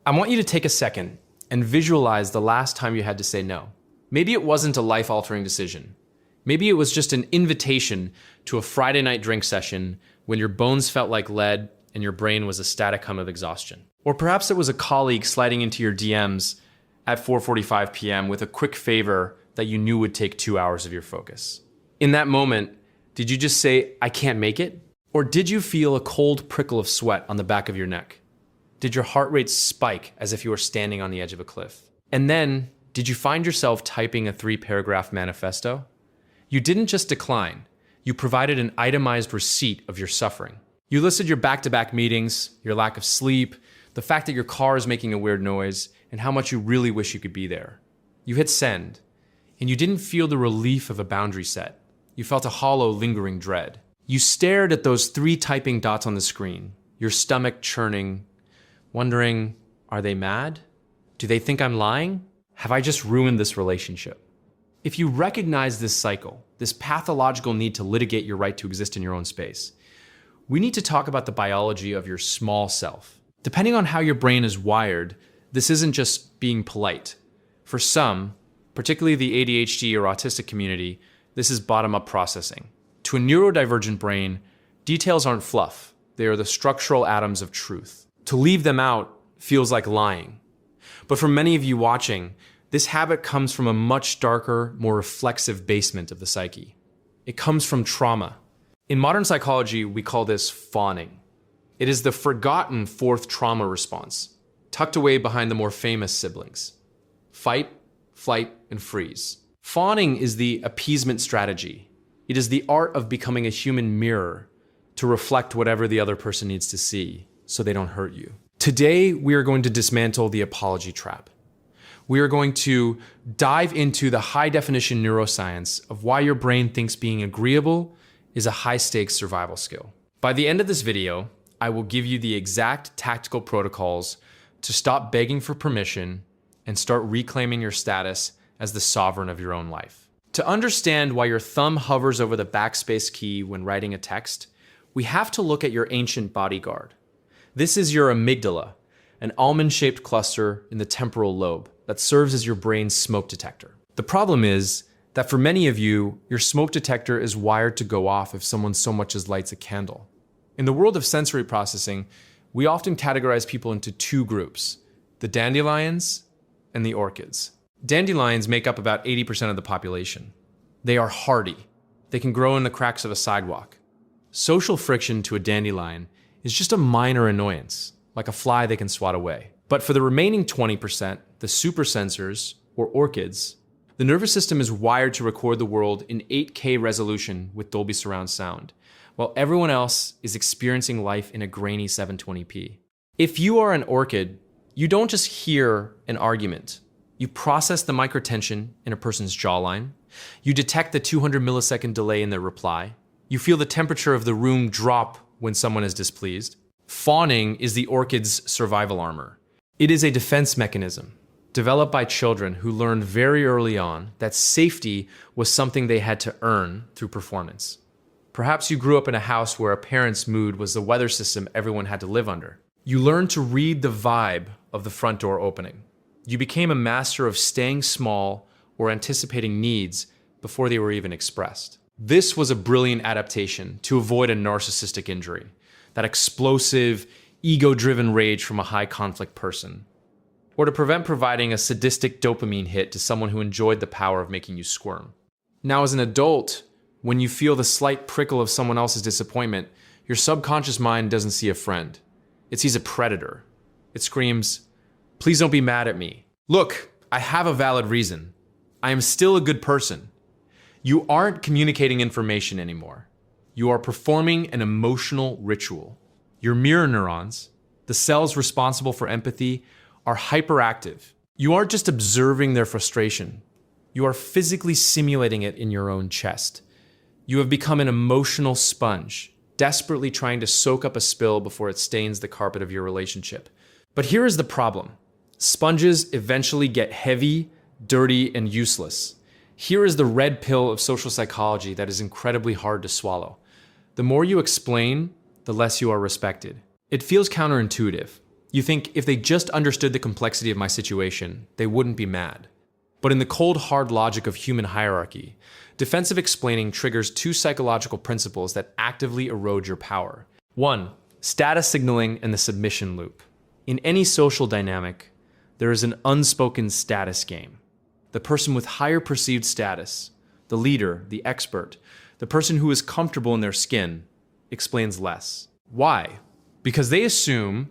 I want you to take a second and visualize the last time you had to say no. Maybe it wasn't a life-altering decision. Maybe it was just an invitation to a Friday night drink session when your bones felt like lead and your brain was a static hum of exhaustion. Or perhaps it was a colleague sliding into your DMs at 4:45 p.m. with a quick favor that you knew would take 2 hours of your focus. In that moment, did you just say, "I can't make it"? Or did you feel a cold prickle of sweat on the back of your neck? Did your heart rate spike as if you were standing on the edge of a cliff? And then, did you find yourself typing a 3-paragraph manifesto? You didn't just decline, you provided an itemized receipt of your suffering. You listed your back-to-back meetings, your lack of sleep, the fact that your car is making a weird noise, and how much you really wish you could be there. You hit send, and you didn't feel the relief of a boundary set. You felt a hollow, lingering dread. You stared at those 3 typing dots on the screen, your stomach churning, wondering, are they mad? Do they think I'm lying? Have I just ruined this relationship? If you recognize this cycle, this pathological need to litigate your right to exist in your own space, we need to talk about the biology of your small self. Depending on how your brain is wired, this isn't just being polite. For some, particularly the ADHD or autistic community, this is bottom-up processing. To a neurodivergent brain, details aren't fluff. They are the structural atoms of truth. To leave them out feels like lying. But for many of you watching, this habit comes from a much darker, more reflexive basement of the psyche. It comes from trauma. In modern psychology, we call this fawning. It is the forgotten 4th trauma response, tucked away behind the more famous siblings. Fight, flight, and freeze. Fawning is the appeasement strategy. It is the art of becoming a human mirror to reflect whatever the other person needs to see so they don't hurt you. Today, we are going to dismantle the apology trap. We are going to dive into the high-definition neuroscience of why your brain thinks being agreeable is a high-stakes survival skill. By the end of this video, I will give you the exact tactical protocols to stop begging for permission and start reclaiming your status as the sovereign of your own life. To understand why your thumb hovers over the backspace key when writing a text, we have to look at your ancient bodyguard. This is your amygdala, an almond-shaped cluster in the temporal lobe that serves as your brain's smoke detector. The problem is that for many of you, your smoke detector is wired to go off if someone so much as lights a candle. In the world of sensory processing, we often categorize people into 2 groups, the dandelions and the orchids. Dandelions make up about 80% of the population. They are hardy. They can grow in the cracks of a sidewalk. Social friction to a dandelion is just a minor annoyance, like a fly they can swat away. But for the remaining 20%, the supersensors, or orchids, the nervous system is wired to record the world in 8K resolution with Dolby surround sound, while everyone else is experiencing life in a grainy 720p. If you are an orchid, you don't just hear an argument. You process the microtension in a person's jawline. You detect the 200 millisecond delay in their reply. You feel the temperature of the room drop when someone is displeased. Fawning is the orchid's survival armor. It is a defense mechanism developed by children who learned very early on that safety was something they had to earn through performance. Perhaps you grew up in a house where a parent's mood was the weather system everyone had to live under. You learned to read the vibe of the front door opening. You became a master of staying small or anticipating needs before they were even expressed. This was a brilliant adaptation to avoid a narcissistic injury, that explosive, ego-driven rage from a high-conflict person, or to prevent providing a sadistic dopamine hit to someone who enjoyed the power of making you squirm. Now, as an adult, when you feel the slight prickle of someone else's disappointment, your subconscious mind doesn't see a friend. It sees a predator. It screams, "Please don't be mad at me. Look, I have a valid reason. I am still a good person." You aren't communicating information anymore. You are performing an emotional ritual. Your mirror neurons, the cells responsible for empathy, are hyperactive. You aren't just observing their frustration. You are physically simulating it in your own chest. You have become an emotional sponge, desperately trying to soak up a spill before it stains the carpet of your relationship. But here is the problem. Sponges eventually get heavy, dirty, and useless. Here is the red pill of social psychology that is incredibly hard to swallow. The more you explain, the less you are respected. It feels counterintuitive. You think if they just understood the complexity of my situation, they wouldn't be mad. But in the cold, hard logic of human hierarchy, defensive explaining triggers two psychological principles that actively erode your power. One, status signaling and the submission loop. In any social dynamic, there is an unspoken status game. The person with higher perceived status, the leader, the expert, the person who is comfortable in their skin, explains less. Why? Because they assume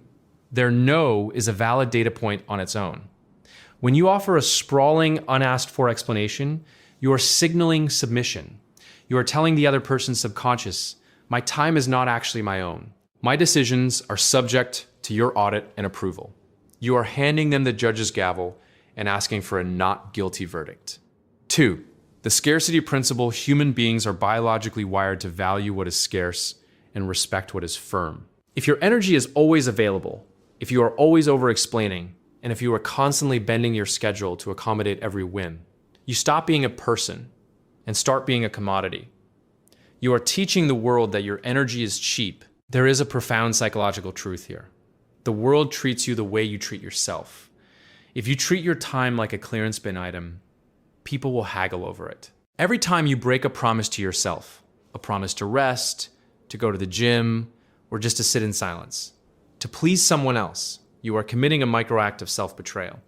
their no is a valid data point on its own. When you offer a sprawling, unasked for explanation, you are signaling submission. You are telling the other person's subconscious, my time is not actually my own. My decisions are subject to your audit and approval. You are handing them the judge's gavel and asking for a not guilty verdict. 2. The scarcity principle: human beings are biologically wired to value what is scarce and respect what is firm. If your energy is always available, if you are always over-explaining, and if you are constantly bending your schedule to accommodate every whim, you stop being a person and start being a commodity. You are teaching the world that your energy is cheap. There is a profound psychological truth here. The world treats you the way you treat yourself. If you treat your time like a clearance bin item, people will haggle over it. Every time you break a promise to yourself, a promise to rest, to go to the gym, or just to sit in silence, to please someone else, you are committing a microact of self-betrayal.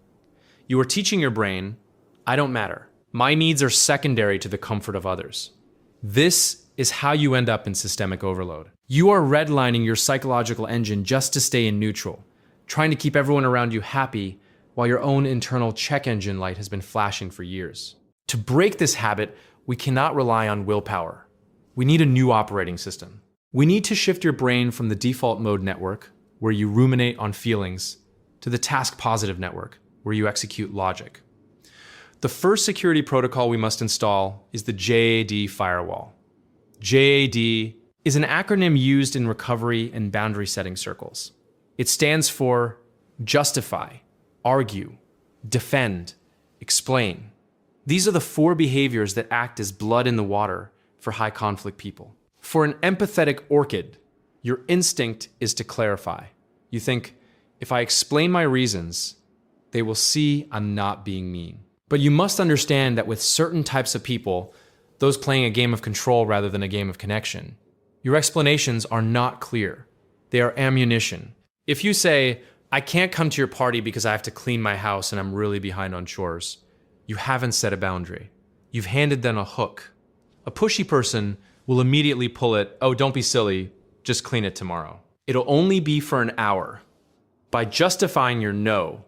You are teaching your brain, I don't matter. My needs are secondary to the comfort of others. This is how you end up in systemic overload. You are redlining your psychological engine just to stay in neutral, trying to keep everyone around you happy while your own internal check engine light has been flashing for years. To break this habit, we cannot rely on willpower. We need a new operating system. We need to shift your brain from the default mode network, where you ruminate on feelings, to the task positive network, where you execute logic. The first security protocol we must install is the JAD firewall. JAD is an acronym used in recovery and boundary setting circles. It stands for justify, argue, defend, explain. These are the 4 behaviors that act as blood in the water for high conflict people. For an empathetic orchid, your instinct is to clarify. You think, if I explain my reasons, they will see I'm not being mean. But you must understand that with certain types of people, those playing a game of control rather than a game of connection, your explanations are not clear. They are ammunition. If you say, I can't come to your party because I have to clean my house and I'm really behind on chores, you haven't set a boundary. You've handed them a hook. A pushy person will immediately pull it, oh, don't be silly, just clean it tomorrow. It'll only be for an hour. By justifying your no,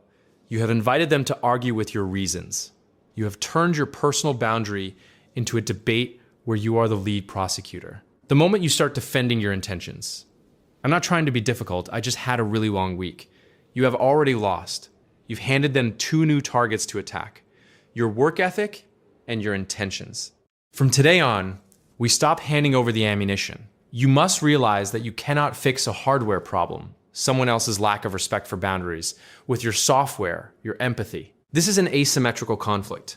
you have invited them to argue with your reasons. You have turned your personal boundary into a debate where you are the lead prosecutor. The moment you start defending your intentions, I'm not trying to be difficult, I just had a really long week. You have already lost. You've handed them 2 new targets to attack: your work ethic and your intentions. From today on, we stop handing over the ammunition. You must realize that you cannot fix a hardware problem, someone else's lack of respect for boundaries, with your software, your empathy. This is an asymmetrical conflict.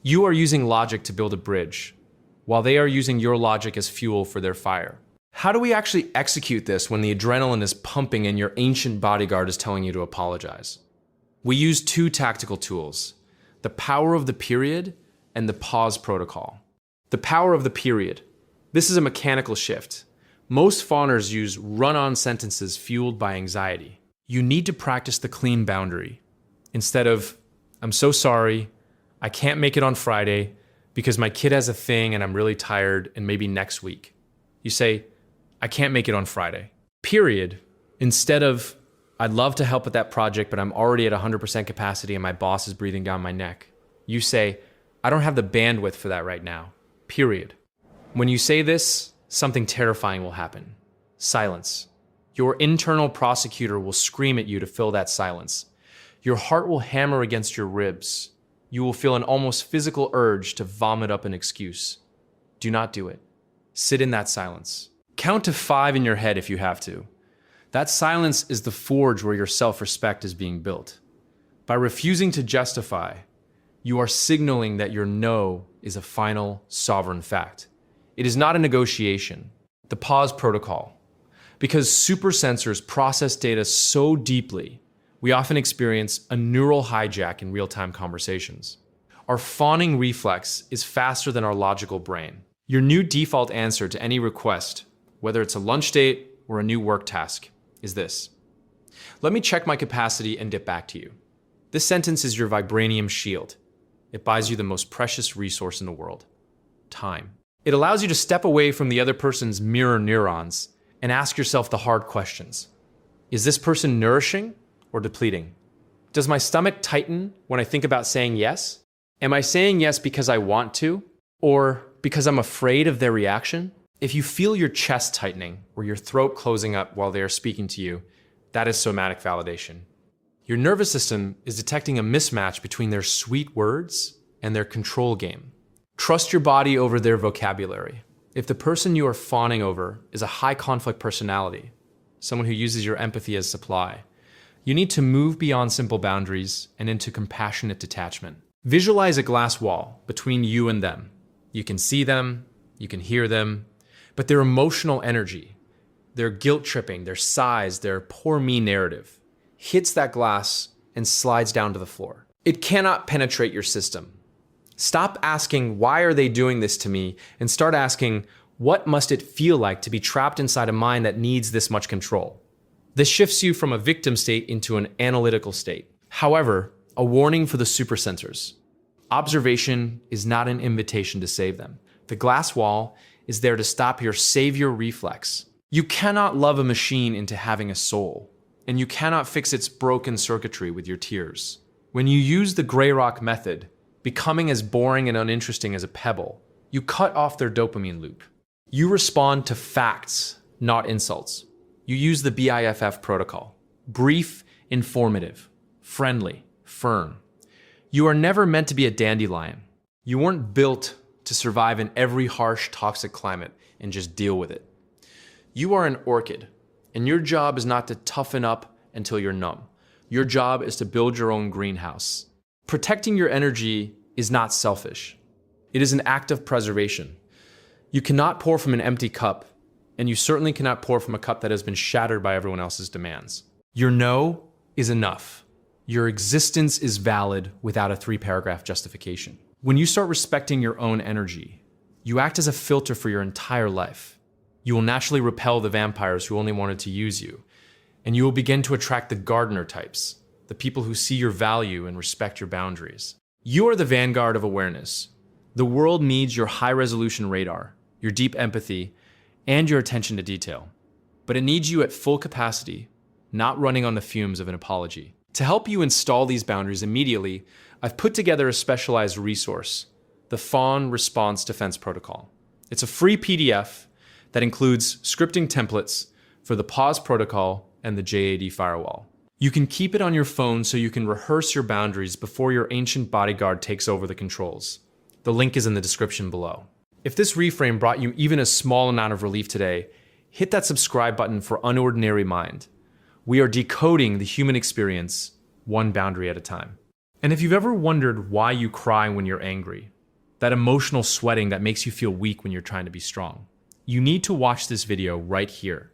You are using logic to build a bridge, while they are using your logic as fuel for their fire. How do we actually execute this when the adrenaline is pumping and your ancient bodyguard is telling you to apologize? We use 2 tactical tools: the power of the period and the pause protocol. The power of the period. This is a mechanical shift. Most fawners use run-on sentences fueled by anxiety. You need to practice the clean boundary. Instead of, I'm so sorry, I can't make it on Friday because my kid has a thing and I'm really tired and maybe next week. You say, I can't make it on Friday. Period. Instead of, I'd love to help with that project, but I'm already at 100% capacity and my boss is breathing down my neck. You say, I don't have the bandwidth for that right now. Period. When you say this, something terrifying will happen. Silence. Your internal prosecutor will scream at you to fill that silence. Your heart will hammer against your ribs. You will feel an almost physical urge to vomit up an excuse. Do not do it. Sit in that silence. Count to 5 in your head if you have to. That silence is the forge where your self-respect is being built. By refusing to justify, you are signaling that your no is a final, sovereign fact. It is not a negotiation. The pause protocol. Because super sensors process data so deeply, we often experience a neural hijack in real-time conversations. Our fawning reflex is faster than our logical brain. Your new default answer to any request, whether it's a lunch date or a new work task, is this: "Let me check my capacity and get back to you." This sentence is your vibranium shield. It buys you the most precious resource in the world: time. It allows you to step away from the other person's mirror neurons and ask yourself the hard questions. Is this person nourishing or depleting? Does my stomach tighten when I think about saying yes? Am I saying yes because I want to, or because I'm afraid of their reaction? If you feel your chest tightening or your throat closing up while they are speaking to you, that is somatic validation. Your nervous system is detecting a mismatch between their sweet words and their control game. Trust your body over their vocabulary. If the person you are fawning over is a high conflict personality, someone who uses your empathy as supply, you need to move beyond simple boundaries and into compassionate detachment. Visualize a glass wall between you and them. You can see them, you can hear them, but their emotional energy, their guilt tripping, their sighs, their poor me narrative hits that glass and slides down to the floor. It cannot penetrate your system. Stop asking, "Why are they doing this to me?" and start asking, "What must it feel like to be trapped inside a mind that needs this much control?" This shifts you from a victim state into an analytical state. However, a warning for the supersensors. Observation is not an invitation to save them. The glass wall is there to stop your savior reflex. You cannot love a machine into having a soul, and you cannot fix its broken circuitry with your tears. When you use the gray rock method, becoming as boring and uninteresting as a pebble, you cut off their dopamine loop. You respond to facts, not insults. You use the BIFF protocol: brief, informative, friendly, firm. You are never meant to be a dandelion. You weren't built to survive in every harsh, toxic climate and just deal with it. You are an orchid, and your job is not to toughen up until you're numb. Your job is to build your own greenhouse. Protecting your energy is not selfish. It is an act of preservation. You cannot pour from an empty cup, and you certainly cannot pour from a cup that has been shattered by everyone else's demands. Your no is enough. Your existence is valid without a 3-paragraph justification. When you start respecting your own energy, you act as a filter for your entire life. You will naturally repel the vampires who only wanted to use you, and you will begin to attract the gardener types, the people who see your value and respect your boundaries. You are the vanguard of awareness. The world needs your high-resolution radar, your deep empathy, and your attention to detail. But it needs you at full capacity, not running on the fumes of an apology. To help you install these boundaries immediately, I've put together a specialized resource, the Fawn Response Defense Protocol. It's a free PDF that includes scripting templates for the pause protocol and the JAD firewall. You can keep it on your phone so you can rehearse your boundaries before your ancient bodyguard takes over the controls. The link is in the description below. If this reframe brought you even a small amount of relief today, hit that subscribe button for Unordinary Mind. We are decoding the human experience one boundary at a time. And if you've ever wondered why you cry when you're angry, that emotional sweating that makes you feel weak when you're trying to be strong, you need to watch this video right here.